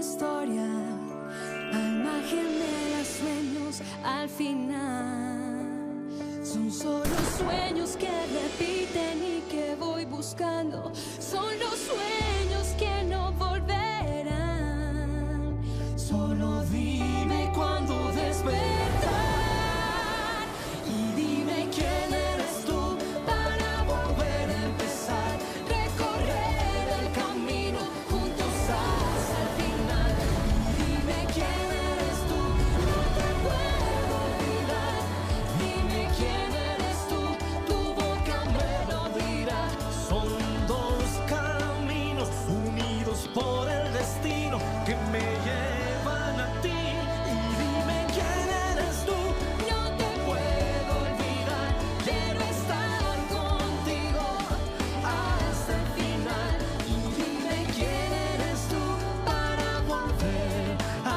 historia, alma gemela, sueños al final. Son solo sueños que repiten y que voy buscando. Son los sueños que no volverán. Solo dime cuándo despertar y dime quién eres tú para volver a empezar. Recorrer el camino juntos hasta el final. Dime quién eres tú, no te puedo olvidar. Dime quién eres tú, tu boca me lo dirá. Son dos caminos unidos por el destino que me llevan a ti. Y dime quién eres tú, No te puedo olvidar, quiero estar contigo hasta el final. Y dime quién eres tú para volver a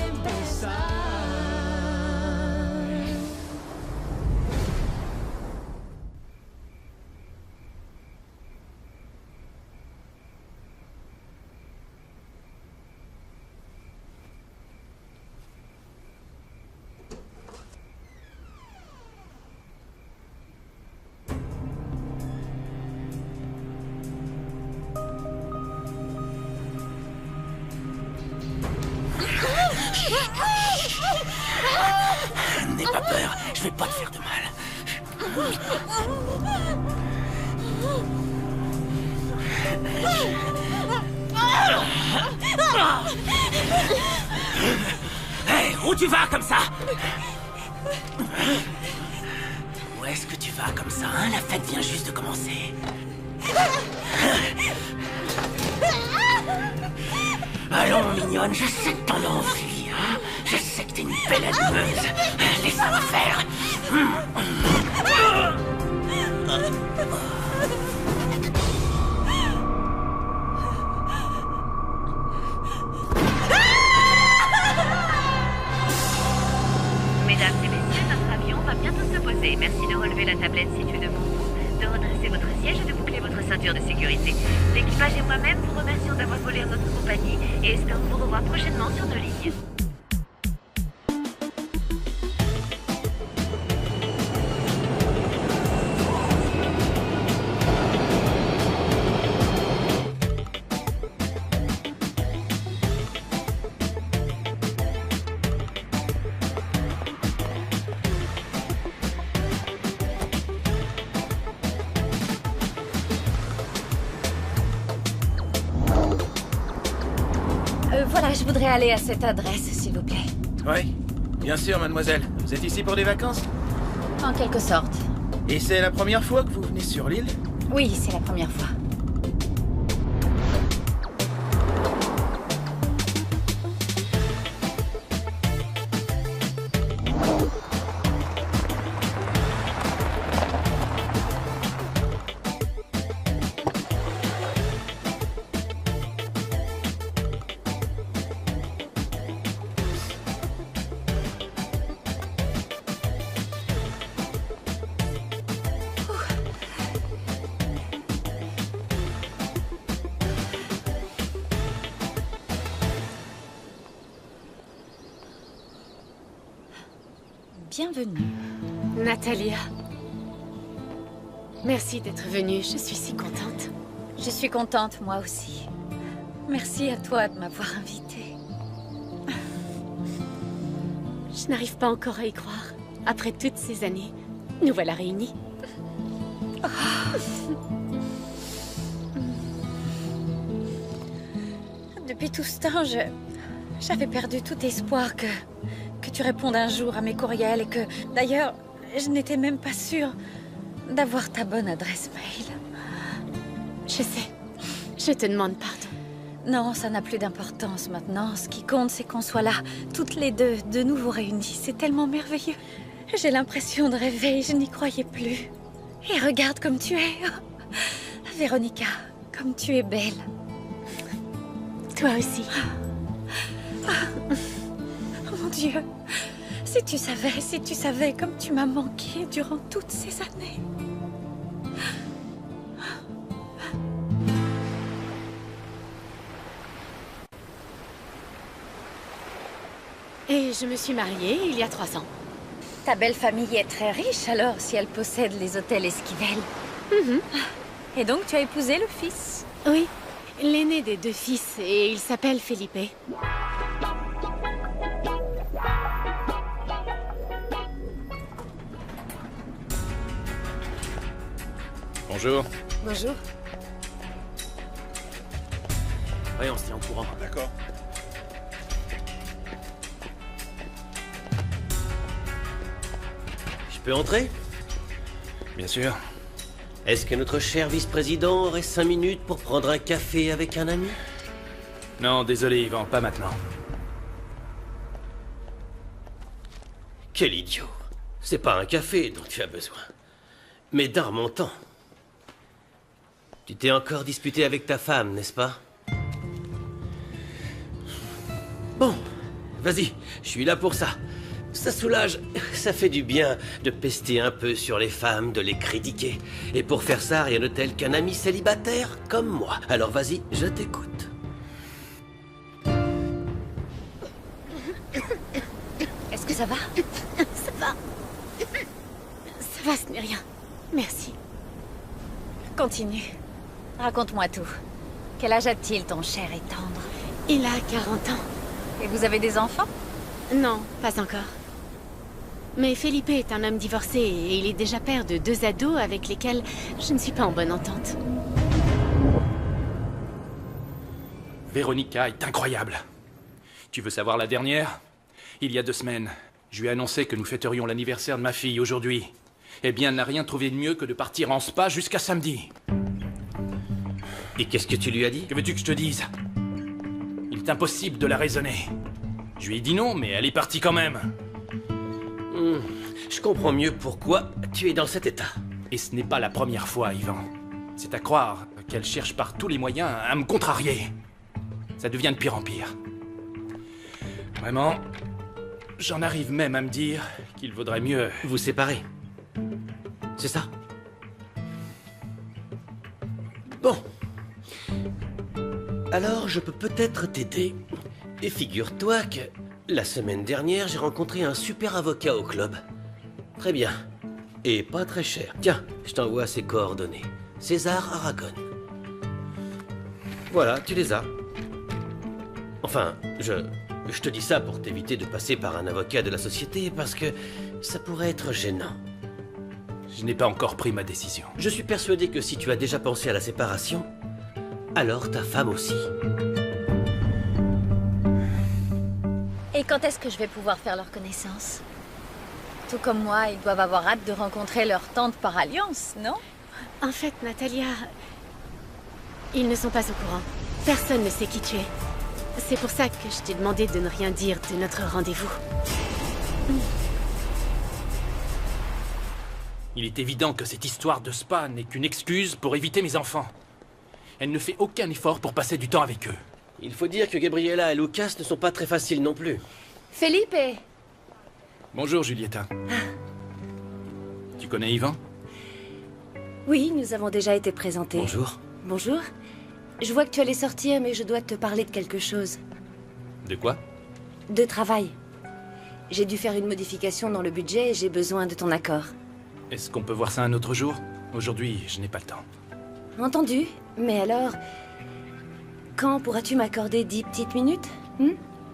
empezar. N'aie pas peur, je vais pas te faire de mal. Hey, où tu vas comme ça? Où est-ce que tu vas comme ça, hein? La fête vient juste de commencer. Allons, mignonne, je sais que t'en as envie, hein? Je sais que t'es une belle animeuse. Laisse-moi faire. Mesdames et messieurs, notre avion va bientôt se poser. Merci de relever la tablette située devant vous, de redresser votre siège et de boucler votre ceinture de sécurité. L'équipage et moi-même vous remercions d'avoir volé en notre compagnie et espérons vous revoir prochainement sur nos lignes. Voilà, je voudrais aller à cette adresse, s'il vous plaît. Oui, bien sûr, mademoiselle. Vous êtes ici pour des vacances? En quelque sorte. Et c'est la première fois que vous venez sur l'île? Oui, c'est la première fois. Bienvenue. Natalia. Merci d'être venue, je suis si contente. Je suis contente, moi aussi. Merci à toi de m'avoir invitée. Je n'arrive pas encore à y croire. Après toutes ces années, nous voilà réunis. Depuis tout ce temps, j'avais perdu tout espoir que tu répondes un jour à mes courriels et que, d'ailleurs, je n'étais même pas sûre d'avoir ta bonne adresse mail. Je sais. Je te demande pardon. Non, ça n'a plus d'importance maintenant. Ce qui compte, c'est qu'on soit là, toutes les deux, de nouveau réunies. C'est tellement merveilleux. J'ai l'impression de rêver, je n'y croyais plus. Et regarde comme tu es. Véronica, comme tu es belle. Toi aussi. Oh mon Dieu. Si tu savais comme tu m'as manqué durant toutes ces années. Et je me suis mariée il y a 3 ans. Ta belle famille est très riche alors, si elle possède les hôtels Esquivel. Et donc tu as épousé le fils? Oui, l'aîné des 2 fils, et il s'appelle Felipe. Bonjour. Bonjour. Ouais, on se tient au courant. D'accord. Je peux entrer? Bien sûr. Est-ce que notre cher vice-président aurait 5 minutes pour prendre un café avec un ami? Non, désolé, Yvan, pas maintenant. Quel idiot. C'est pas un café dont tu as besoin, mais d'un remontant. Tu t'es encore disputé avec ta femme, n'est-ce pas? Bon, vas-y, je suis là pour ça. Ça soulage, ça fait du bien de pester un peu sur les femmes, de les critiquer. Et pour faire ça, rien de tel qu'un ami célibataire comme moi. Alors vas-y, je t'écoute. Est-ce que ça va? Ça va. Ça va, ce n'est rien. Merci. Continue. Raconte-moi tout. Quel âge a-t-il, ton cher et tendre? Il a 40 ans. Et vous avez des enfants? Non, pas encore. Mais Felipe est un homme divorcé et il est déjà père de 2 ados avec lesquels je ne suis pas en bonne entente. Véronica est incroyable. Tu veux savoir la dernière? Il y a 2 semaines, je lui ai annoncé que nous fêterions l'anniversaire de ma fille aujourd'hui. Eh bien, elle n'a rien trouvé de mieux que de partir en spa jusqu'à samedi. Et qu'est-ce que tu lui as dit? Que veux-tu que je te dise? Il est impossible de la raisonner. Je lui ai dit non, mais elle est partie quand même. Je comprends mieux pourquoi tu es dans cet état. Et ce n'est pas la première fois, Yvan. C'est à croire qu'elle cherche par tous les moyens à me contrarier. Ça devient de pire en pire. Vraiment, j'en arrive même à me dire qu'il vaudrait mieux... Vous séparer. C'est ça? Bon. Alors, je peux peut-être t'aider. Et figure-toi que la semaine dernière, j'ai rencontré un super avocat au club. Très bien. Et pas très cher. Tiens, je t'envoie ses coordonnées. César Aragon. Voilà, tu les as. Enfin, je te dis ça pour t'éviter de passer par un avocat de la société, parce que ça pourrait être gênant. Je n'ai pas encore pris ma décision. Je suis persuadé que si tu as déjà pensé à la séparation, alors ta femme aussi. Et quand est-ce que je vais pouvoir faire leur connaissance? Tout comme moi, ils doivent avoir hâte de rencontrer leur tante par alliance, non? En fait, Natalia... Ils ne sont pas au courant. Personne ne sait qui tu es. C'est pour ça que je t'ai demandé de ne rien dire de notre rendez-vous. Il est évident que cette histoire de spa n'est qu'une excuse pour éviter mes enfants. Elle ne fait aucun effort pour passer du temps avec eux. Il faut dire que Gabriella et Lucas ne sont pas très faciles non plus. Felipe! Bonjour, Julieta. Tu connais Yvan? Oui, nous avons déjà été présentés. Bonjour. Bonjour. Je vois que tu allais sortir, mais je dois te parler de quelque chose. De quoi? De travail. J'ai dû faire une modification dans le budget et j'ai besoin de ton accord. Est-ce qu'on peut voir ça un autre jour? Aujourd'hui, je n'ai pas le temps. Entendu. Mais alors... Quand pourras-tu m'accorder 10 petites minutes?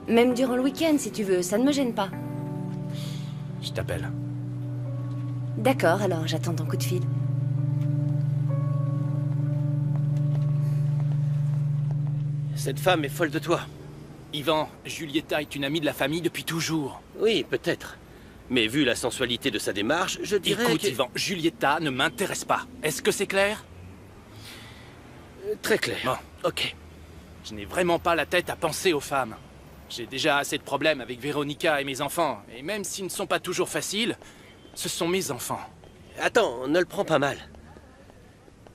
Même durant le week-end, si tu veux, ça ne me gêne pas. Je t'appelle. D'accord, alors j'attends ton coup de fil. Cette femme est folle de toi. Yvan, Julieta est une amie de la famille depuis toujours. Oui, peut-être. Mais vu la sensualité de sa démarche, je dirais Écoute, que... Yvan, Julieta ne m'intéresse pas. Est-ce que c'est clair? Très clair. Bon. Ok. Je n'ai vraiment pas la tête à penser aux femmes. J'ai déjà assez de problèmes avec Véronica et mes enfants. Et même s'ils ne sont pas toujours faciles, ce sont mes enfants. Attends, ne le prends pas mal.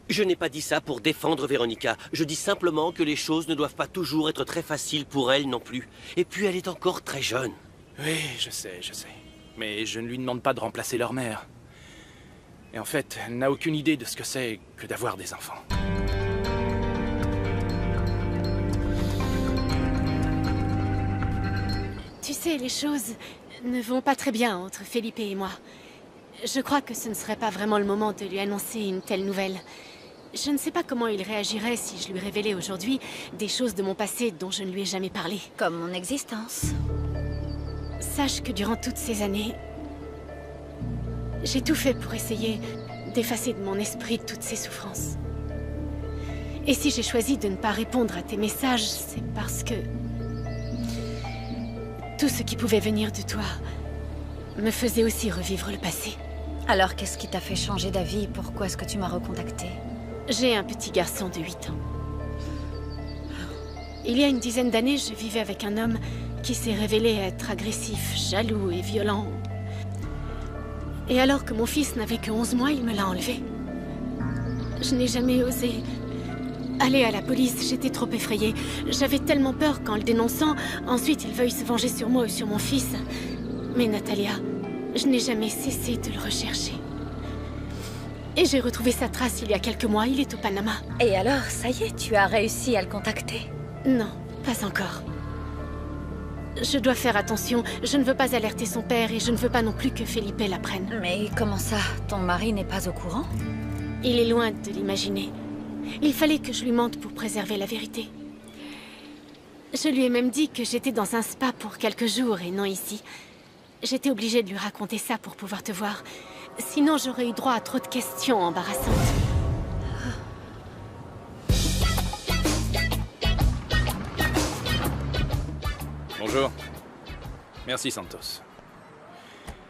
Je n'ai pas dit ça pour défendre Véronica. Je dis simplement que les choses ne doivent pas toujours être très faciles pour elle non plus. Et puis elle est encore très jeune. Oui, je sais. Mais je ne lui demande pas de remplacer leur mère. Et en fait, elle n'a aucune idée de ce que c'est que d'avoir des enfants. Tu sais, les choses ne vont pas très bien entre Felipe et moi. Je crois que ce ne serait pas vraiment le moment de lui annoncer une telle nouvelle. Je ne sais pas comment il réagirait si je lui révélais aujourd'hui des choses de mon passé dont je ne lui ai jamais parlé. Comme mon existence. Sache que durant toutes ces années, j'ai tout fait pour essayer d'effacer de mon esprit toutes ces souffrances. Et si j'ai choisi de ne pas répondre à tes messages, c'est parce que tout ce qui pouvait venir de toi me faisait aussi revivre le passé. Alors qu'est-ce qui t'a fait changer d'avis? Pourquoi est-ce que tu m'as recontacté? J'ai un petit garçon de 8 ans. Il y a une dizaine d'années, je vivais avec un homme qui s'est révélé être agressif, jaloux et violent. Et alors que mon fils n'avait que 11 mois, il me l'a enlevé. Je n'ai jamais osé aller à la police, j'étais trop effrayée. J'avais tellement peur qu'en le dénonçant, ensuite il veuille se venger sur moi ou sur mon fils. Mais Natalia, je n'ai jamais cessé de le rechercher. Et j'ai retrouvé sa trace il y a quelques mois, il est au Panama. Et alors, ça y est, tu as réussi à le contacter? Non, pas encore. Je dois faire attention, je ne veux pas alerter son père et je ne veux pas non plus que Felipe l'apprenne. Mais comment ça? Ton mari n'est pas au courant? Il est loin de l'imaginer. Il fallait que je lui mente pour préserver la vérité. Je lui ai même dit que j'étais dans un spa pour quelques jours et non ici. J'étais obligée de lui raconter ça pour pouvoir te voir. Sinon, j'aurais eu droit à trop de questions embarrassantes. Bonjour. Merci, Santos.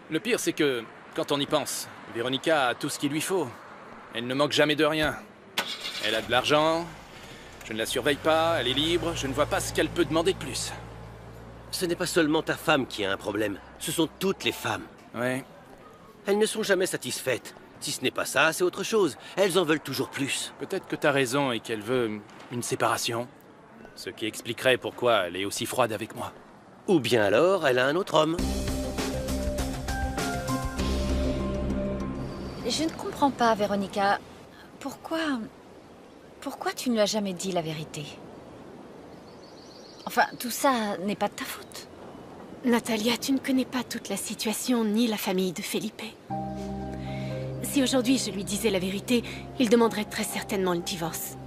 Le pire, c'est que, quand on y pense, Véronica a tout ce qu'il lui faut. Elle ne manque jamais de rien. Elle a de l'argent, je ne la surveille pas, elle est libre, je ne vois pas ce qu'elle peut demander de plus. Ce n'est pas seulement ta femme qui a un problème, ce sont toutes les femmes. Ouais, Elles ne sont jamais satisfaites. Si ce n'est pas ça, c'est autre chose. Elles en veulent toujours plus. peut-être que t'as raison et qu'elle veut une séparation. Ce qui expliquerait pourquoi elle est aussi froide avec moi. Ou bien alors, elle a un autre homme. Je ne comprends pas, Véronica. Pourquoi tu ne lui as jamais dit la vérité? Enfin, tout ça n'est pas de ta faute. Natalia, tu ne connais pas toute la situation ni la famille de Felipe. Si aujourd'hui je lui disais la vérité, il demanderait très certainement le divorce.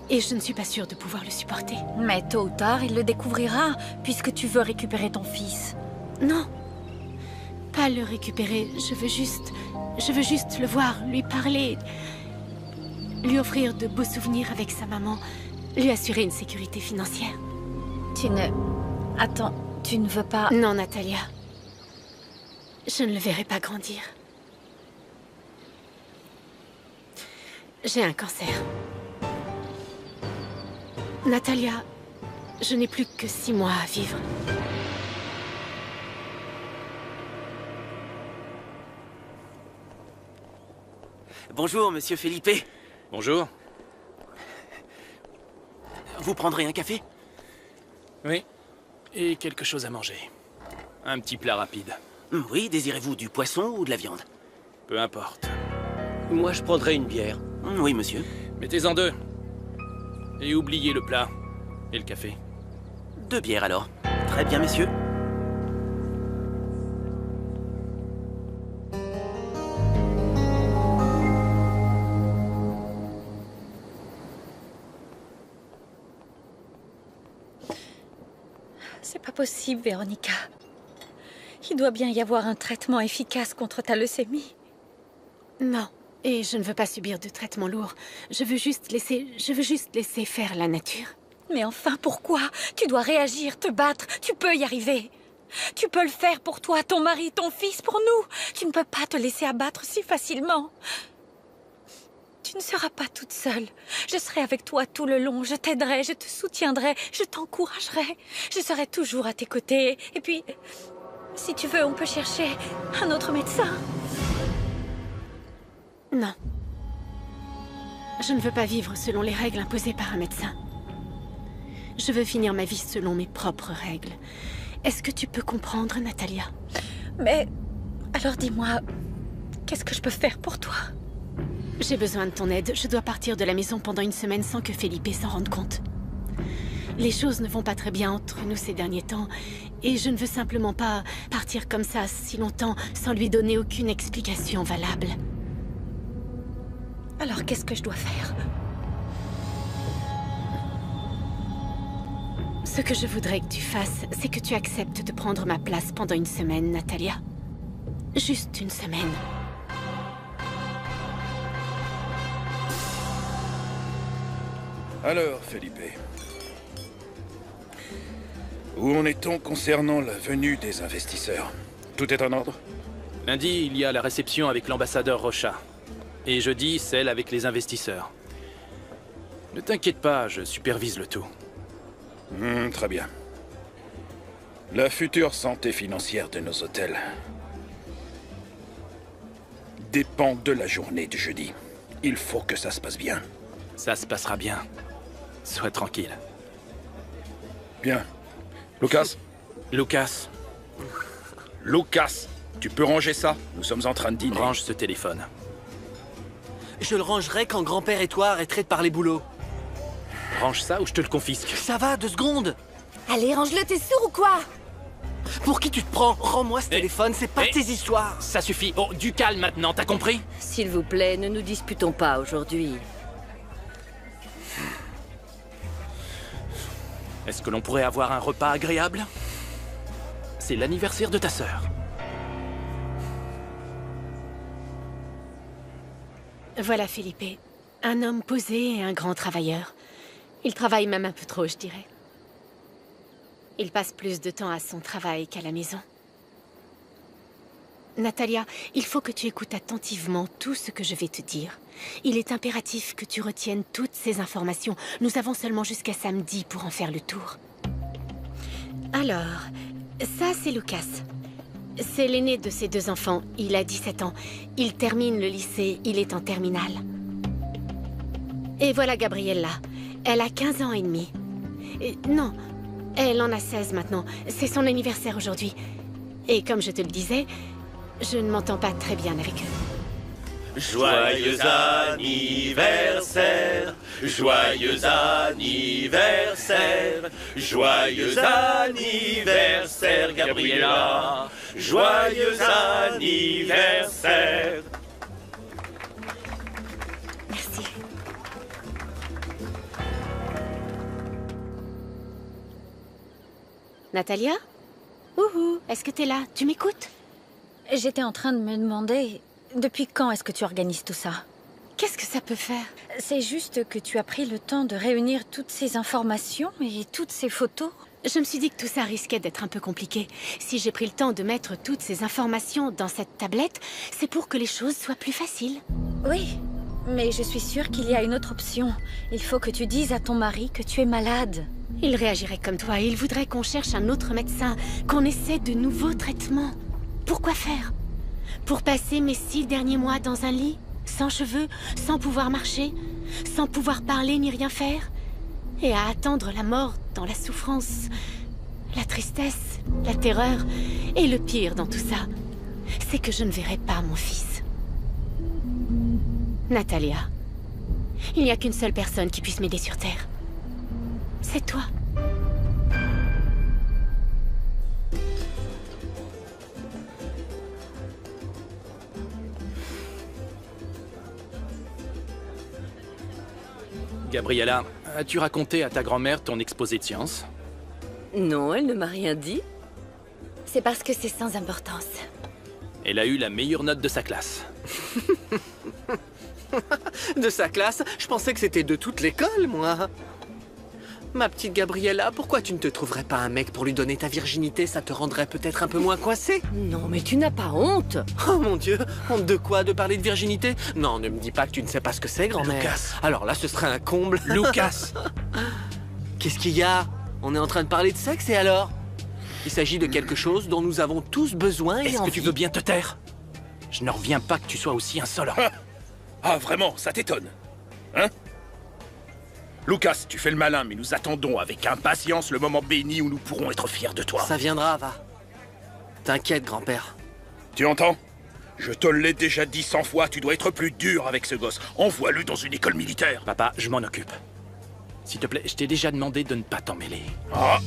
Et je ne suis pas sûre de pouvoir le supporter. Mais tôt ou tard, il le découvrira, puisque tu veux récupérer ton fils. Non, pas le récupérer. Je veux juste le voir, lui parler, lui offrir de beaux souvenirs avec sa maman, lui assurer une sécurité financière. Attends, tu ne veux pas... Non, Natalia. Je ne le verrai pas grandir. J'ai un cancer. Natalia, je n'ai plus que 6 mois à vivre. Bonjour, monsieur Felipe. Bonjour. Vous prendrez un café? Oui, et quelque chose à manger. Un petit plat rapide. Oui, désirez-vous du poisson ou de la viande? Peu importe. Moi, je prendrais une bière. Oui, monsieur. Mettez-en 2. Et oubliez le plat. Et le café. 2 bières alors. Très bien, messieurs. C'est pas possible, Véronica. Il doit bien y avoir un traitement efficace contre ta leucémie. Non, et je ne veux pas subir de traitement lourd. Je veux juste laisser faire la nature. Mais enfin, pourquoi? Tu dois réagir, te battre. Tu peux y arriver. Tu peux le faire pour toi, ton mari, ton fils, pour nous. Tu ne peux pas te laisser abattre si facilement. Tu ne seras pas toute seule. Je serai avec toi tout le long. Je t'aiderai, je te soutiendrai, je t'encouragerai. Je serai toujours à tes côtés. Et puis, si tu veux, on peut chercher un autre médecin. Non. Je ne veux pas vivre selon les règles imposées par un médecin. Je veux finir ma vie selon mes propres règles. Est-ce que tu peux comprendre, Natalia? Mais, alors dis-moi, qu'est-ce que je peux faire pour toi? J'ai besoin de ton aide. Je dois partir de la maison pendant une semaine sans que Felipe s'en rende compte. Les choses ne vont pas très bien entre nous ces derniers temps. Et je ne veux simplement pas partir comme ça si longtemps sans lui donner aucune explication valable. Alors qu'est-ce que je dois faire? Ce que je voudrais que tu fasses, c'est que tu acceptes de prendre ma place pendant une semaine, Natalia. Juste une semaine. Alors, Felipe. Où en est-on concernant la venue des investisseurs? Tout est en ordre? Lundi, il y a la réception avec l'ambassadeur Rocha. Et jeudi, celle avec les investisseurs. Ne t'inquiète pas, je supervise le tout. Très bien. La future santé financière de nos hôtels dépend de la journée du jeudi. Il faut que ça se passe bien. Ça se passera bien. Sois tranquille. Bien. Lucas? Lucas, Lucas, tu peux ranger ça? Nous sommes en train de dîner. range ce téléphone. Je le rangerai quand grand-père et toi arrêterez de parler boulot. Range ça ou je te le confisque. Ça va, 2 secondes. Allez, range-le, t'es sourd ou quoi? Pour qui tu te prends? Rends-moi ce téléphone, c'est pas tes histoires. Ça suffit. Oh, du calme maintenant, t'as compris? S'il vous plaît, ne nous disputons pas aujourd'hui. Est-ce que l'on pourrait avoir un repas agréable? C'est l'anniversaire de ta sœur. Voilà Felipe. Un homme posé et un grand travailleur. Il travaille même un peu trop, je dirais. Il passe plus de temps à son travail qu'à la maison. Natalia, il faut que tu écoutes attentivement tout ce que je vais te dire. Il est impératif que tu retiennes toutes ces informations. Nous avons seulement jusqu'à samedi pour en faire le tour. Alors, ça c'est Lucas. C'est l'aîné de ses 2 enfants. Il a 17 ans. Il termine le lycée. Il est en terminale. Et voilà Gabriella. Elle a 15 ans et demi. Non, elle en a 16 maintenant. C'est son anniversaire aujourd'hui. Et comme je te le disais, je ne m'entends pas très bien avec eux. Joyeux anniversaire, joyeux anniversaire, joyeux anniversaire, Gabriella, joyeux anniversaire. Merci. Natalia? Ouhou, est-ce que t'es là? Tu m'écoutes? J'étais en train de me demander, depuis quand est-ce que tu organises tout ça? Qu'est-ce que ça peut faire? C'est juste que tu as pris le temps de réunir toutes ces informations et toutes ces photos. Je me suis dit que tout ça risquait d'être un peu compliqué. Si j'ai pris le temps de mettre toutes ces informations dans cette tablette, c'est pour que les choses soient plus faciles. Oui, mais je suis sûre qu'il y a une autre option. Il faut que tu dises à ton mari que tu es malade. Il réagirait comme toi. Il voudrait qu'on cherche un autre médecin, qu'on essaie de nouveaux traitements. Pourquoi faire? Pour passer mes 6 derniers mois dans un lit, sans cheveux, sans pouvoir marcher, sans pouvoir parler ni rien faire, et à attendre la mort dans la souffrance, la tristesse, la terreur, et le pire dans tout ça, c'est que je ne verrai pas mon fils. Natalia, il n'y a qu'une seule personne qui puisse m'aider sur Terre. C'est toi. Gabriella, as-tu raconté à ta grand-mère ton exposé de sciences? Non, elle ne m'a rien dit. C'est parce que c'est sans importance. Elle a eu la meilleure note de sa classe. De sa classe? Je pensais que c'était de toute l'école, moi. Ma petite Gabriella, pourquoi tu ne te trouverais pas un mec pour lui donner ta virginité? Ça te rendrait peut-être un peu moins coincé. Non, mais tu n'as pas honte. Oh mon Dieu, honte de quoi? De parler de virginité? Non, ne me dis pas que tu ne sais pas ce que c'est, grand-mère. Lucas. Alors là, ce serait un comble. Lucas! Qu'est-ce qu'il y a? On est en train de parler de sexe et alors? Il s'agit de quelque chose dont nous avons tous besoin et Est-ce que envie. tu veux bien te taire? Je ne reviens pas que tu sois aussi insolent. Ah, vraiment, ça t'étonne? Hein? Lucas, tu fais le malin, mais nous attendons avec impatience le moment béni où nous pourrons être fiers de toi. Ça viendra, va. T'inquiète, grand-père. Tu entends? Je te l'ai déjà dit 100 fois, tu dois être plus dur avec ce gosse. Envoie-le dans une école militaire. Papa, je m'en occupe. S'il te plaît, je t'ai déjà demandé de ne pas t'en mêler. Ah,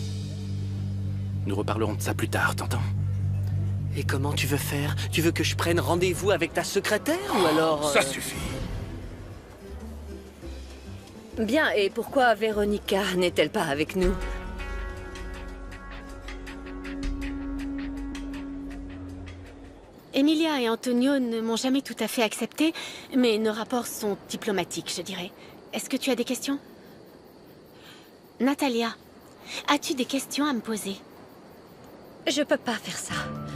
Nous reparlerons de ça plus tard, t'entends? Et comment tu veux faire? Tu veux que je prenne rendez-vous avec ta secrétaire ou alors... ça suffit. Bien, et pourquoi Véronica n'est-elle pas avec nous? Emilia et Antonio ne m'ont jamais tout à fait accepté, mais nos rapports sont diplomatiques, je dirais. Est-ce que tu as des questions? Natalia, as-tu des questions à me poser? Je peux pas faire ça.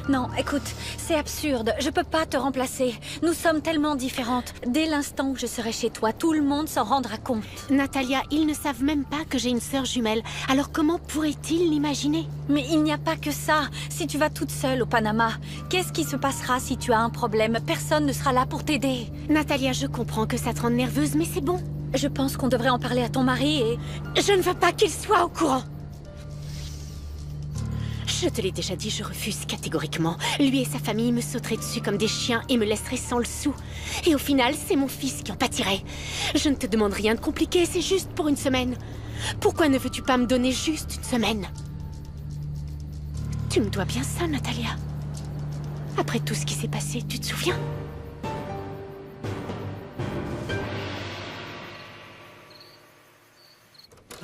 Non, écoute, c'est absurde. Je peux pas te remplacer. Nous sommes tellement différentes. Dès l'instant où je serai chez toi, tout le monde s'en rendra compte. Natalia, ils ne savent même pas que j'ai une sœur jumelle. Alors comment pourraient-ils l'imaginer? Mais il n'y a pas que ça. Si tu vas toute seule au Panama, qu'est-ce qui se passera si tu as un problème? Personne ne sera là pour t'aider. Natalia, je comprends que ça te rende nerveuse, mais c'est bon. Je pense qu'on devrait en parler à ton mari et... Je ne veux pas qu'il soit au courant. Je te l'ai déjà dit, je refuse catégoriquement. Lui et sa famille me sauteraient dessus comme des chiens et me laisseraient sans le sou. Et au final, c'est mon fils qui en pâtirait. Je ne te demande rien de compliqué, c'est juste pour une semaine. Pourquoi ne veux-tu pas me donner juste une semaine? Tu me dois bien ça, Natalia. Après tout ce qui s'est passé, tu te souviens?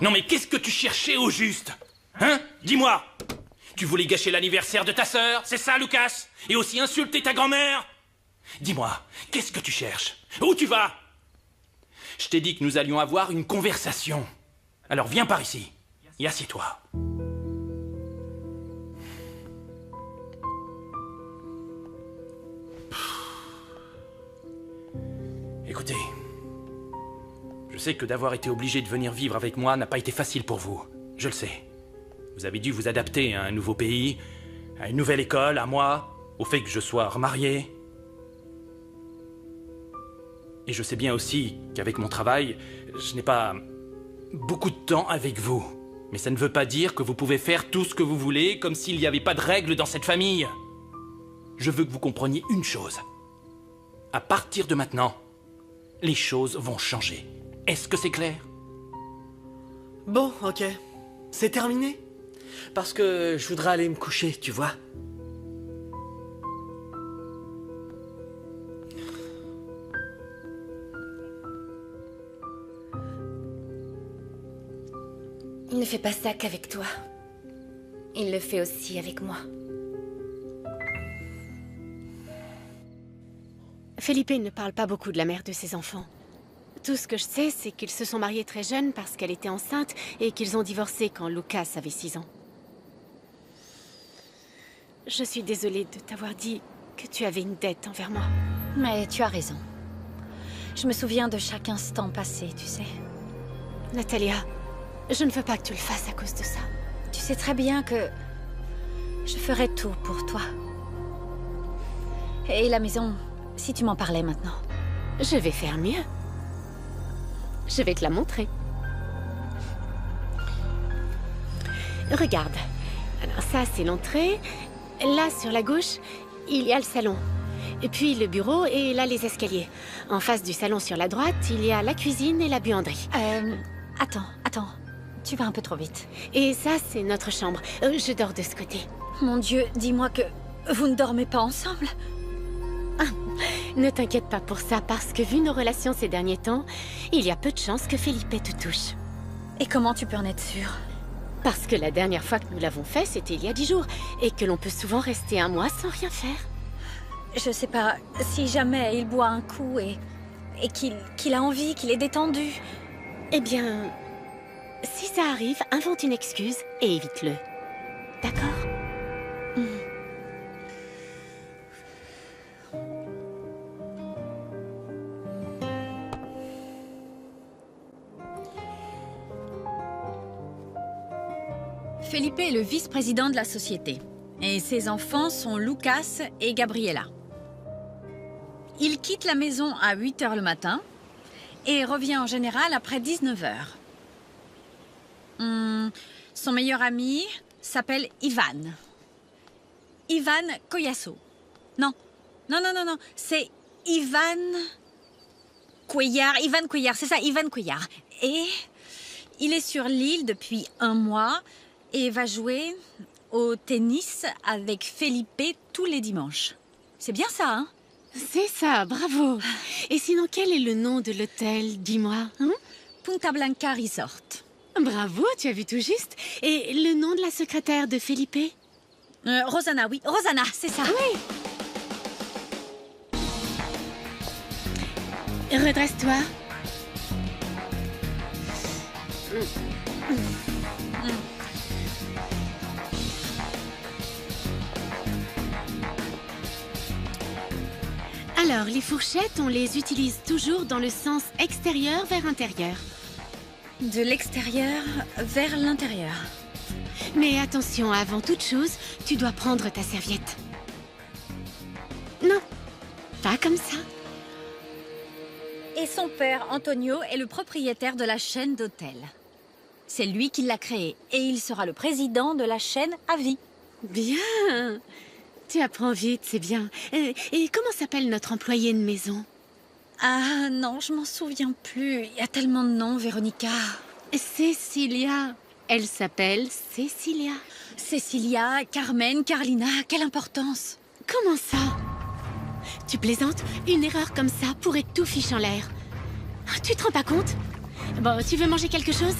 Non mais qu'est-ce que tu cherchais au juste? Hein? Dis-moi! Tu voulais gâcher l'anniversaire de ta sœur, c'est ça, Lucas? Et aussi insulter ta grand-mère? Dis-moi, qu'est-ce que tu cherches? Où tu vas? Je t'ai dit que nous allions avoir une conversation. Alors viens par ici et assieds-toi. Écoutez, je sais que d'avoir été obligé de venir vivre avec moi n'a pas été facile pour vous. Je le sais. Vous avez dû vous adapter à un nouveau pays, à une nouvelle école, à moi, au fait que je sois remarié. Et je sais bien aussi qu'avec mon travail, je n'ai pas beaucoup de temps avec vous. Mais ça ne veut pas dire que vous pouvez faire tout ce que vous voulez, comme s'il n'y avait pas de règles dans cette famille. Je veux que vous compreniez une chose. À partir de maintenant, les choses vont changer. Est-ce que c'est clair? Bon, ok. C'est terminé? Parce que je voudrais aller me coucher, tu vois. Il ne fait pas ça qu'avec toi. Il le fait aussi avec moi. Felipe ne parle pas beaucoup de la mère de ses enfants. Tout ce que je sais, c'est qu'ils se sont mariés très jeunes parce qu'elle était enceinte et qu'ils ont divorcé quand Lucas avait 6 ans. Je suis désolée de t'avoir dit que tu avais une dette envers moi. Mais tu as raison. Je me souviens de chaque instant passé, tu sais. Natalia, je ne veux pas que tu le fasses à cause de ça. Tu sais très bien que je ferai tout pour toi. Et la maison, si tu m'en parlais maintenant. Je vais faire mieux. Je vais te la montrer. Regarde. Alors ça, c'est l'entrée. Là, sur la gauche, il y a le salon. Et puis le bureau et là, les escaliers. En face du salon, sur la droite, il y a la cuisine et la buanderie. Attends. Tu vas un peu trop vite. Et ça, c'est notre chambre. Je dors de ce côté. Mon Dieu, dis-moi que vous ne dormez pas ensemble? Ne t'inquiète pas pour ça, parce que vu nos relations ces derniers temps, il y a peu de chances que Felipe te touche. Et comment tu peux en être sûre? Parce que la dernière fois que nous l'avons fait, c'était il y a 10 jours, et que l'on peut souvent rester un mois sans rien faire. Je sais pas, si jamais il boit un coup et qu'il a envie, qu'il est détendu. Eh bien, si ça arrive, invente une excuse et évite-le. D'accord? Felipe est le vice-président de la société. Et ses enfants sont Lucas et Gabriela. Il quitte la maison à 8 h le matin et revient en général après 19 h. Son meilleur ami s'appelle Ivan. Ivan Collasso. Non, c'est Ivan Cuellar. Ivan Cuellar, c'est ça, Ivan Cuellar. Et Il est sur l'île depuis 1 mois et va jouer au tennis avec Felipe tous les dimanches. C'est bien ça, hein? C'est ça, bravo. Et sinon, quel est le nom de l'hôtel, dis-moi, hein? Punta Blanca Resort. Bravo, tu as vu tout juste. Et le nom de la secrétaire de Felipe? Rosanna, oui. Rosanna, c'est ça. Oui. Redresse-toi. Alors, les fourchettes, on les utilise toujours dans le sens extérieur vers intérieur. De l'extérieur vers l'intérieur. Mais attention, avant toute chose, tu dois prendre ta serviette. Non, pas comme ça. Et son père, Antonio, est le propriétaire de la chaîne d'hôtels. C'est lui qui l'a créée et il sera le président de la chaîne à vie. Bien. Tu apprends vite, c'est bien. Et comment s'appelle notre employée de maison? Ah non, je m'en souviens plus. Il y a tellement de noms, Véronica. Cécilia. Elle s'appelle Cécilia. Cécilia, Carmen, Carlina, quelle importance. Comment ça? Tu plaisantes? Une erreur comme ça pourrait tout fiche en l'air. Tu te rends pas compte? Bon, tu veux manger quelque chose?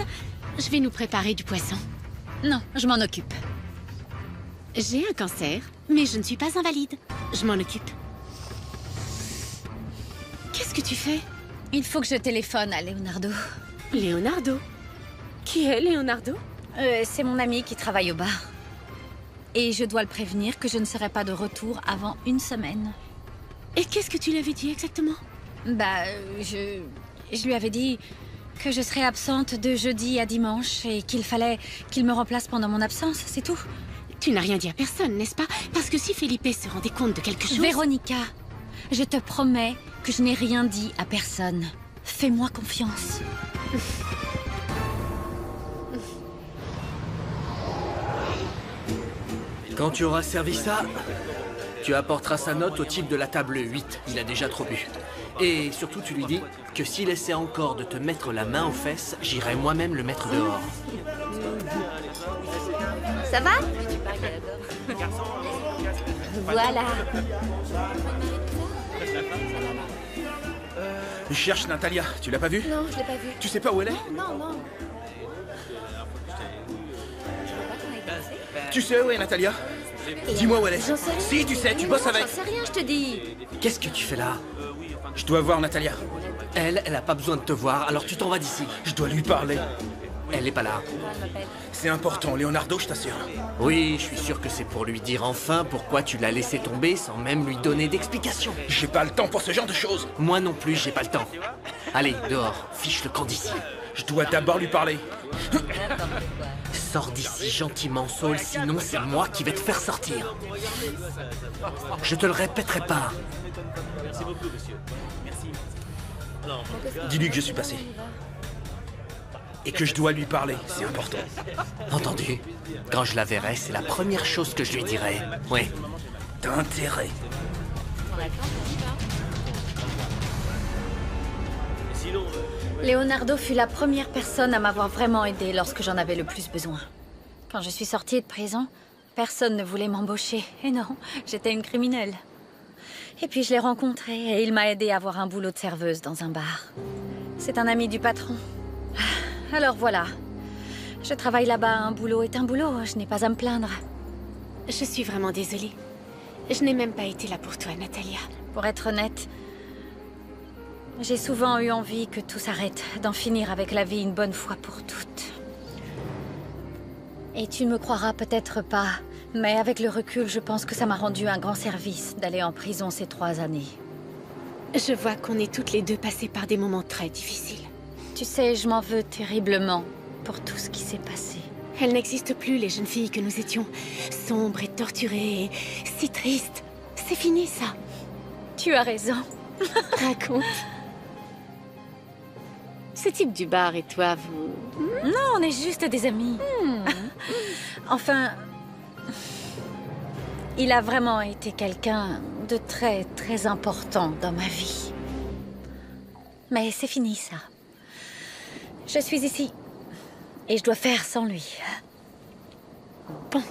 Je vais nous préparer du poisson. Non, je m'en occupe. J'ai un cancer, mais je ne suis pas invalide. Je m'en occupe. Qu'est-ce que tu fais? Il faut que je téléphone à Leonardo. Leonardo? Qui est Leonardo? C'est mon ami qui travaille au bar. Et je dois le prévenir que je ne serai pas de retour avant 1 semaine. Et qu'est-ce que tu lui avais dit exactement? Bah, je lui avais dit que je serais absente de jeudi à dimanche et qu'il fallait qu'il me remplace pendant mon absence, c'est tout. Tu n'as rien dit à personne, n'est-ce pas? Parce que si Felipe se rendait compte de quelque chose... Véronica, je te promets que je n'ai rien dit à personne. Fais-moi confiance. Quand tu auras servi ça, tu apporteras sa note au type de la table 8. Il a déjà trop bu. Et surtout, tu lui dis que s'il essaie encore de te mettre la main aux fesses, j'irai moi-même le mettre dehors. Ça va? Voilà. Je cherche Natalia, tu l'as pas vue? Non, je l'ai pas vue. Tu sais pas où elle est? Non, non. Tu sais où est Natalia? Dis-moi où elle est. J'en sais rien. Si, tu sais, tu Mais bosses non, avec. J'en sais rien, je te dis. Qu'est-ce que tu fais là? Je dois voir Natalia. Elle a pas besoin de te voir, alors tu t'en vas d'ici. Je dois lui parler. Elle est pas là. C'est important, Leonardo, je t'assure. Oui, je suis sûr que c'est pour lui dire enfin pourquoi tu l'as laissé tomber sans même lui donner d'explication. J'ai pas le temps pour ce genre de choses. Moi non plus, j'ai pas le temps. Allez, dehors, fiche le camp d'ici. Je dois d'abord lui parler. Sors d'ici gentiment, Saul, sinon c'est moi qui vais te faire sortir. Je te le répéterai pas. Dis-lui que je suis passé. Et que je dois lui parler, c'est important. Entendu. Quand je la verrai, c'est la première chose que je lui dirai. Oui. T'as intérêt. Leonardo fut la première personne à m'avoir vraiment aidée lorsque j'en avais le plus besoin. Quand je suis sortie de prison, personne ne voulait m'embaucher. Et non, j'étais une criminelle. Et puis je l'ai rencontré et il m'a aidée à avoir un boulot de serveuse dans un bar. C'est un ami du patron. Alors voilà. Je travaille là-bas, un boulot est un boulot, je n'ai pas à me plaindre. Je suis vraiment désolée. Je n'ai même pas été là pour toi, Natalia. Pour être honnête, j'ai souvent eu envie que tout s'arrête, d'en finir avec la vie une bonne fois pour toutes. Et tu ne me croiras peut-être pas, mais avec le recul, je pense que ça m'a rendu un grand service d'aller en prison ces 3 années. Je vois qu'on est toutes les deux passées par des moments très difficiles. Tu sais, je m'en veux terriblement pour tout ce qui s'est passé. Elles n'existent plus, les jeunes filles que nous étions. Sombres et torturées, et si tristes. C'est fini, ça. Tu as raison. Raconte. Ce type du bar et toi, vous... Non, on est juste des amis. Enfin... Il a vraiment été quelqu'un de très, très important dans ma vie. Mais c'est fini, ça. Je suis ici, Et je dois faire sans lui. Bon.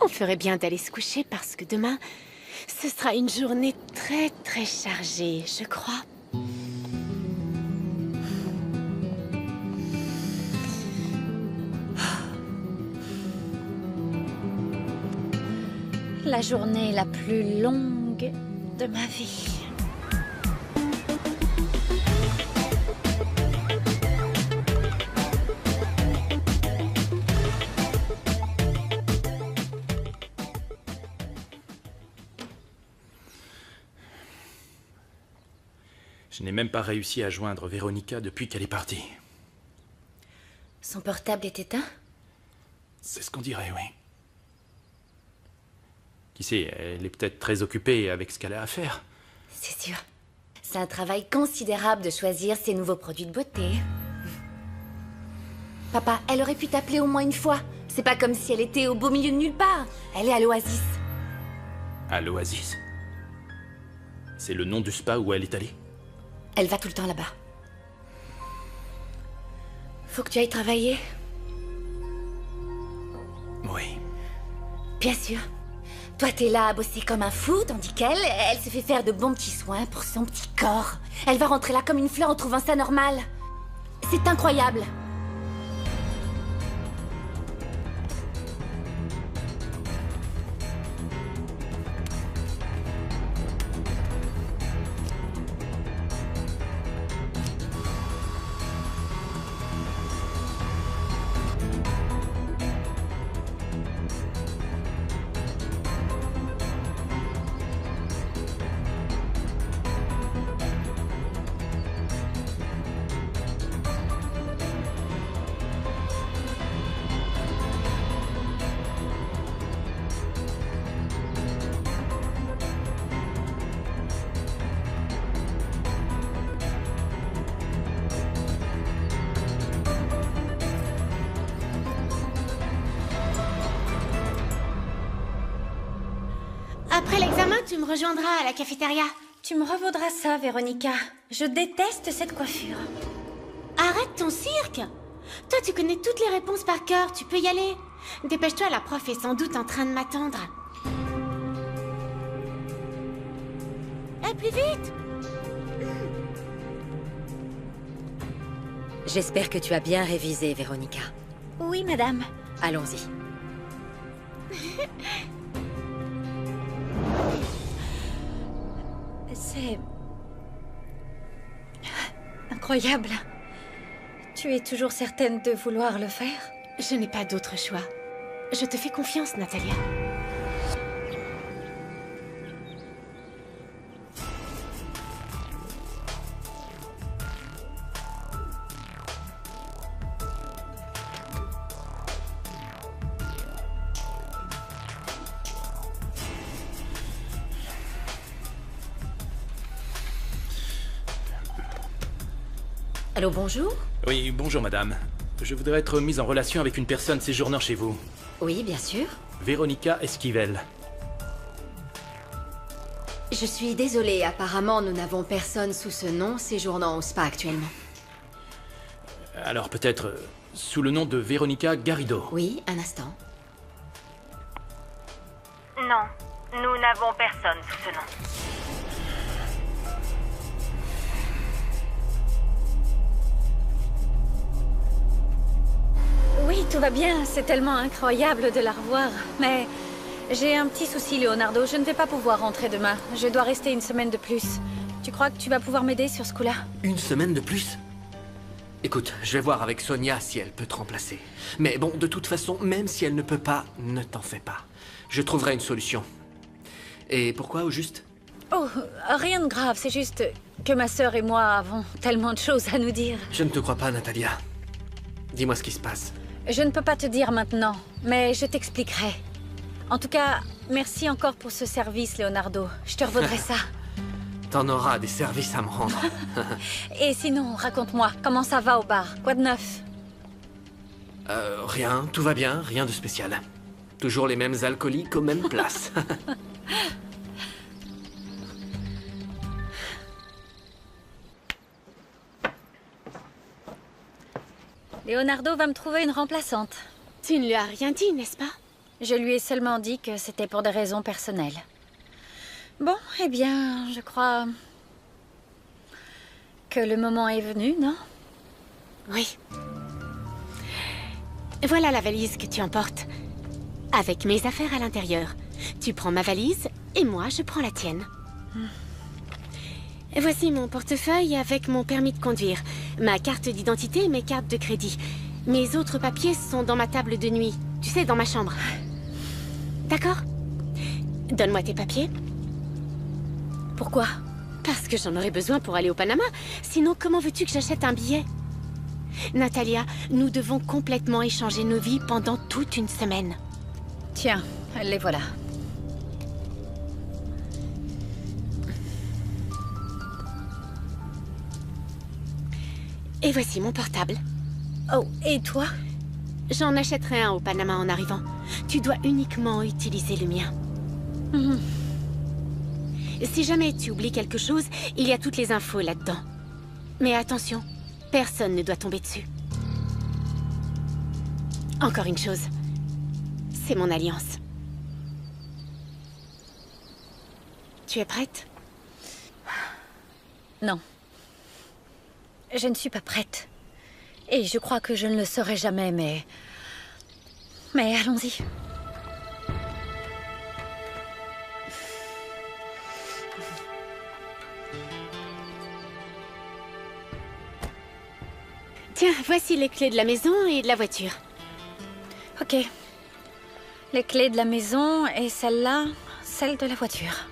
On ferait bien d'aller se coucher parce que demain, ce sera une journée très très chargée, je crois. La journée la plus longue de ma vie. Je n'ai même pas réussi à joindre Véronica depuis qu'elle est partie. Son portable est éteint? C'est ce qu'on dirait, oui. Qui sait, elle est peut-être très occupée avec ce qu'elle a à faire. C'est sûr. C'est un travail considérable de choisir ses nouveaux produits de beauté. Papa, elle aurait pu t'appeler au moins une fois. C'est pas comme si elle était au beau milieu de nulle part. Elle est à l'Oasis. À l'Oasis? C'est le nom du spa où elle est allée? Elle va tout le temps là-bas. Faut que tu ailles travailler. Oui. Bien sûr. Toi, t'es là à bosser comme un fou, tandis qu'elle, elle se fait faire de bons petits soins pour son petit corps. Elle va rentrer là comme une fleur en trouvant ça normal. C'est incroyable. Après l'examen, tu me rejoindras à la cafétéria. Tu me revaudras ça, Véronica. Je déteste cette coiffure. Arrête ton cirque! Toi, tu connais toutes les réponses par cœur, tu peux y aller. Dépêche-toi, la prof est sans doute en train de m'attendre. Eh, plus vite! J'espère que tu as bien révisé, Véronica. Oui, madame. Allons-y. C'est... incroyable. Tu es toujours certaine de vouloir le faire? Je n'ai pas d'autre choix. Je te fais confiance, Natalia. Allô, bonjour? Oui, bonjour madame. Je voudrais être mise en relation avec une personne séjournant chez vous. Oui, bien sûr. Véronica Esquivel. Je suis désolée, apparemment nous n'avons personne sous ce nom séjournant au spa actuellement. Alors peut-être sous le nom de Véronica Garrido. Oui, un instant. Non, nous n'avons personne sous ce nom. Oui, tout va bien. C'est tellement incroyable de la revoir. Mais j'ai un petit souci, Leonardo. Je ne vais pas pouvoir rentrer demain. Je dois rester une semaine de plus. Tu crois que tu vas pouvoir m'aider sur ce coup-là? Une semaine de plus? Écoute, je vais voir avec Sonia si elle peut te remplacer. Mais bon, de toute façon, même si elle ne peut pas, ne t'en fais pas. Je trouverai une solution. Et pourquoi, au juste? Oh, rien de grave. C'est juste que ma sœur et moi avons tellement de choses à nous dire. Je ne te crois pas, Natalia. Dis-moi ce qui se passe. Je ne peux pas te dire maintenant, mais je t'expliquerai. En tout cas, merci encore pour ce service, Leonardo. Je te revaudrai ça. T'en auras des services à me rendre. Et sinon, raconte-moi, comment ça va au bar? Quoi de neuf? Rien, tout va bien, rien de spécial. Toujours les mêmes alcooliques aux mêmes places. Leonardo va me trouver une remplaçante. Tu ne lui as rien dit, n'est-ce pas? Je lui ai seulement dit que c'était pour des raisons personnelles. Bon, eh bien, je crois que le moment est venu, non? Oui. Voilà la valise que tu emportes. Avec mes affaires à l'intérieur. Tu prends ma valise et moi, je prends la tienne. Voici mon portefeuille avec mon permis de conduire, ma carte d'identité et mes cartes de crédit. Mes autres papiers sont dans ma table de nuit. Tu sais, dans ma chambre. D'accord? Donne-moi tes papiers. Pourquoi? Parce que j'en aurais besoin pour aller au Panama. Sinon, comment veux-tu que j'achète un billet? Natalia, nous devons complètement échanger nos vies pendant toute une semaine. Tiens, les voilà. Et voici mon portable. Oh, et toi? J'en achèterai un au Panama en arrivant. Tu dois uniquement utiliser le mien. Si jamais tu oublies quelque chose, il y a toutes les infos là-dedans. Mais attention, personne ne doit tomber dessus. Encore une chose. C'est mon alliance. Tu es prête? Non. Je ne suis pas prête. Et je crois que je ne le serai jamais, mais... Mais allons-y. Tiens, voici les clés de la maison et de la voiture. Ok. Les clés de la maison et celle-là, celle de la voiture.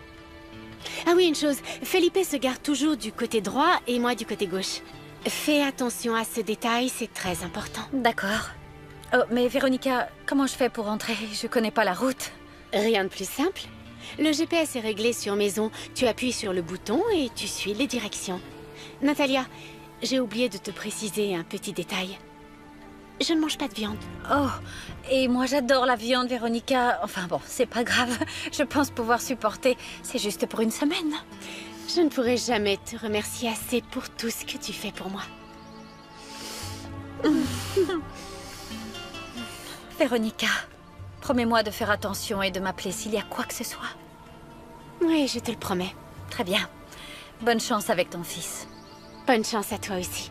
Ah oui, une chose. Felipe se gare toujours du côté droit et moi du côté gauche. Fais attention à ce détail, c'est très important. D'accord. Oh, mais Véronica, comment je fais pour rentrer? Je connais pas la route. Rien de plus simple. Le GPS est réglé sur maison. Tu appuies sur le bouton et tu suis les directions. Natalia, j'ai oublié de te préciser un petit détail. Je ne mange pas de viande. Oh, et moi j'adore la viande, Véronica. Enfin bon, c'est pas grave. Je pense pouvoir supporter. C'est juste pour une semaine. Je ne pourrai jamais te remercier assez pour tout ce que tu fais pour moi. Véronica, promets-moi de faire attention et de m'appeler s'il y a quoi que ce soit. Oui, je te le promets. Très bien. Bonne chance avec ton fils. Bonne chance à toi aussi.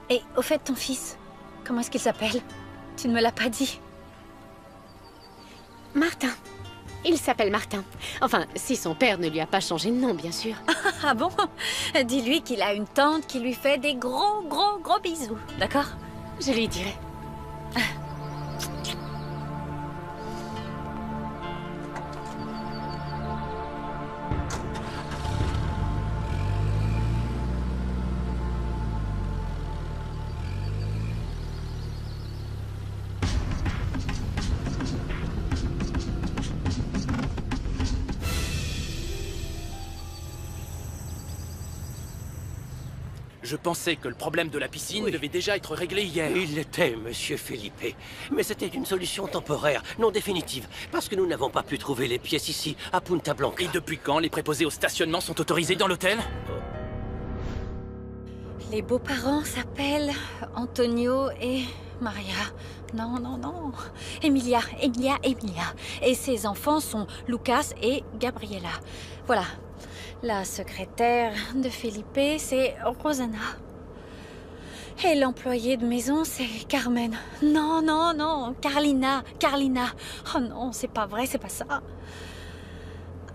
Et au fait, ton fils, comment est-ce qu'il s'appelle? Tu ne me l'as pas dit. Martin. Il s'appelle Martin. Enfin, si son père ne lui a pas changé de nom, bien sûr. Ah bon? Dis-lui qu'il a une tante qui lui fait des gros bisous, d'accord? Je lui dirai. Je pensais que le problème de la piscine devait déjà être réglé hier. Il l'était, monsieur Felipe. Mais c'était une solution temporaire, non définitive, parce que nous n'avons pas pu trouver les pièces ici, à Punta Blanca. Et depuis quand les préposés au stationnement sont autorisés dans l'hôtel? Les beaux-parents s'appellent Antonio et Maria. Non. Emilia. Et ses enfants sont Lucas et Gabriela. Voilà. La secrétaire de Felipe, c'est Rosana. Et l'employée de maison, c'est Carmen. Non, Carlina. Oh non, c'est pas vrai, c'est pas ça.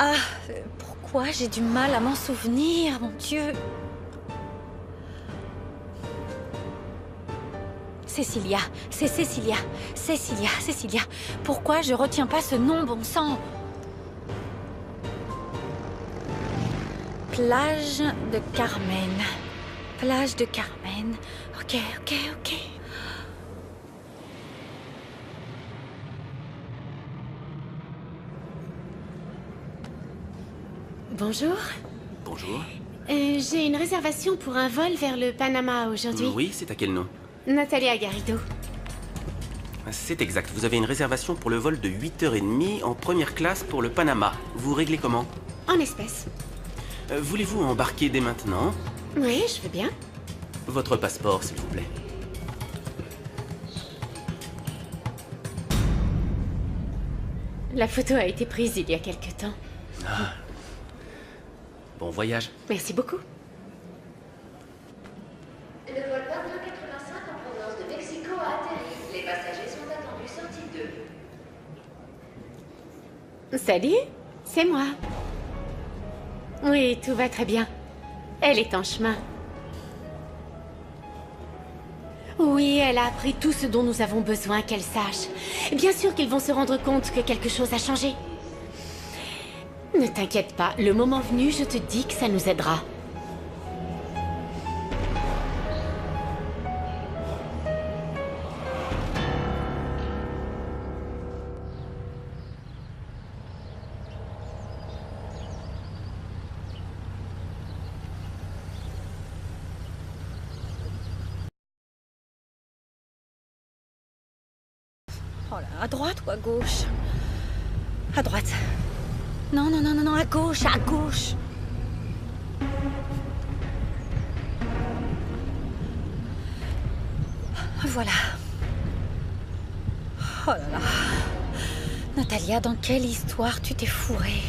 Ah, pourquoi j'ai du mal à m'en souvenir, mon Dieu. Cecilia, c'est Cecilia. Pourquoi je retiens pas ce nom, bon sang? Plage de Carmen. Ok. Bonjour. Bonjour. J'ai une réservation pour un vol vers le Panama aujourd'hui. Oui, c'est à quel nom? Natalia Garrido. C'est exact. Vous avez une réservation pour le vol de 8h30 en première classe pour le Panama. Vous réglez comment? En espèces. Voulez-vous embarquer dès maintenant? Oui, je veux bien. Votre passeport, s'il vous plaît. La photo a été prise il y a quelque temps. Ah. Bon voyage. Merci beaucoup. Le vol 2285 en provenance de Mexico a atterri. Les passagers sont attendus sortie 2. Salut, c'est moi. Oui, tout va très bien. Elle est en chemin. Oui, elle a appris tout ce dont nous avons besoin qu'elle sache. Bien sûr qu'ils vont se rendre compte que quelque chose a changé. Ne t'inquiète pas, le moment venu, je te dis que ça nous aidera. Oh là, à droite ou à gauche? À droite. Non, non, non, non, non, à gauche, à gauche. Voilà. Oh là là. Natalia, dans quelle histoire tu t'es fourrée?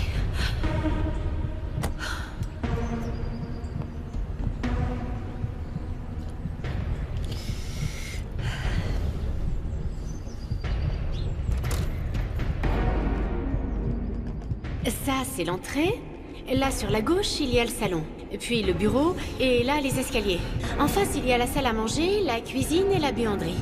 Ça, c'est l'entrée. Là, sur la gauche, il y a le salon. Puis le bureau, et là, les escaliers. En face, il y a la salle à manger, la cuisine et la buanderie.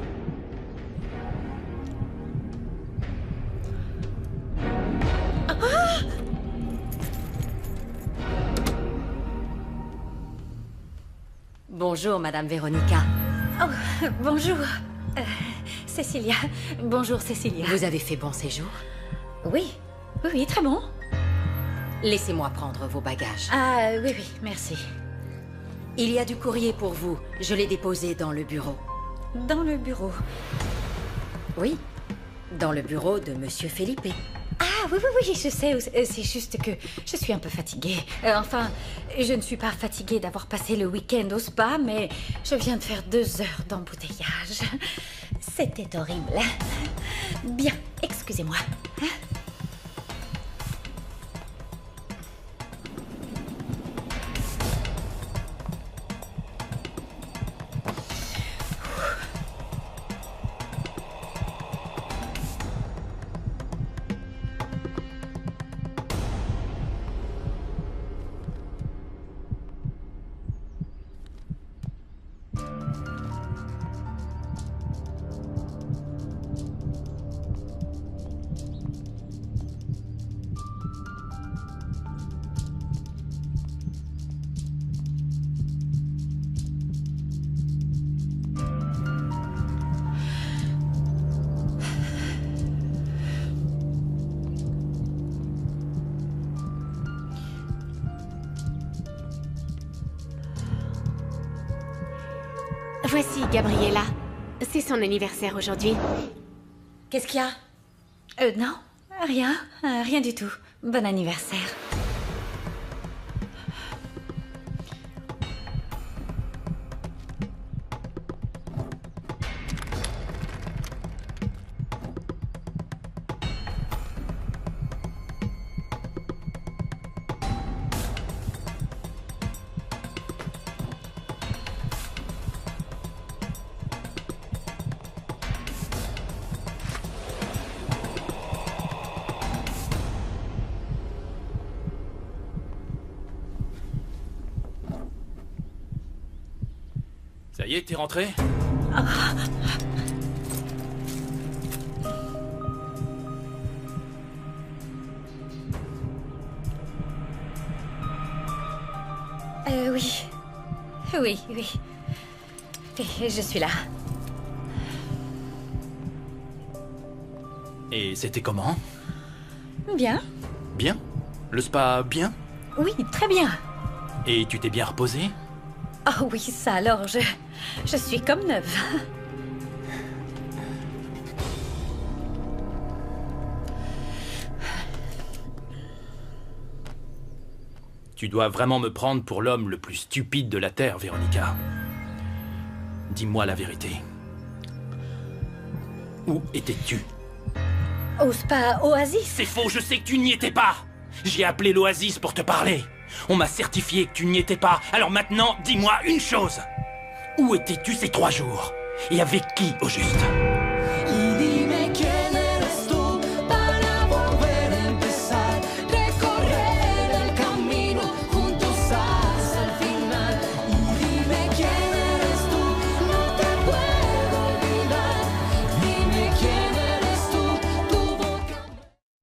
Bonjour, Madame Véronica. Oh, bonjour. Cécilia. Bonjour, Cécilia. Vous avez fait bon séjour? Oui. Oui, oui, très bon. Laissez-moi prendre vos bagages. Ah, oui, oui, merci. Il y a du courrier pour vous. Je l'ai déposé dans le bureau. Dans le bureau? Oui, dans le bureau de Monsieur Felipe. Ah, oui, oui, oui, je sais. C'est juste que je suis un peu fatiguée. Enfin, je ne suis pas fatiguée d'avoir passé le week-end au spa, mais je viens de faire 2 heures d'embouteillage. C'était horrible. Bien, excusez-moi. Voici Gabriella. C'est son anniversaire aujourd'hui. Qu'est-ce qu'il y a? Non, rien. Rien du tout. Bon anniversaire. Ça y est, t'es rentré? Oui. Oui, oui. Et je suis là. Et c'était comment? Bien. Bien? Le spa, bien? Oui, très bien. Et tu t'es bien reposé? Oh oui, ça alors, je suis comme neuve. Tu dois vraiment me prendre pour l'homme le plus stupide de la Terre, Véronica. Dis-moi la vérité. Où étais-tu? Au spa Oasis. C'est faux, je sais que tu n'y étais pas. J'ai appelé l'Oasis pour te parler. On m'a certifié que tu n'y étais pas. Alors maintenant, dis-moi une chose. Où étais-tu ces 3 jours? Et avec qui, au juste?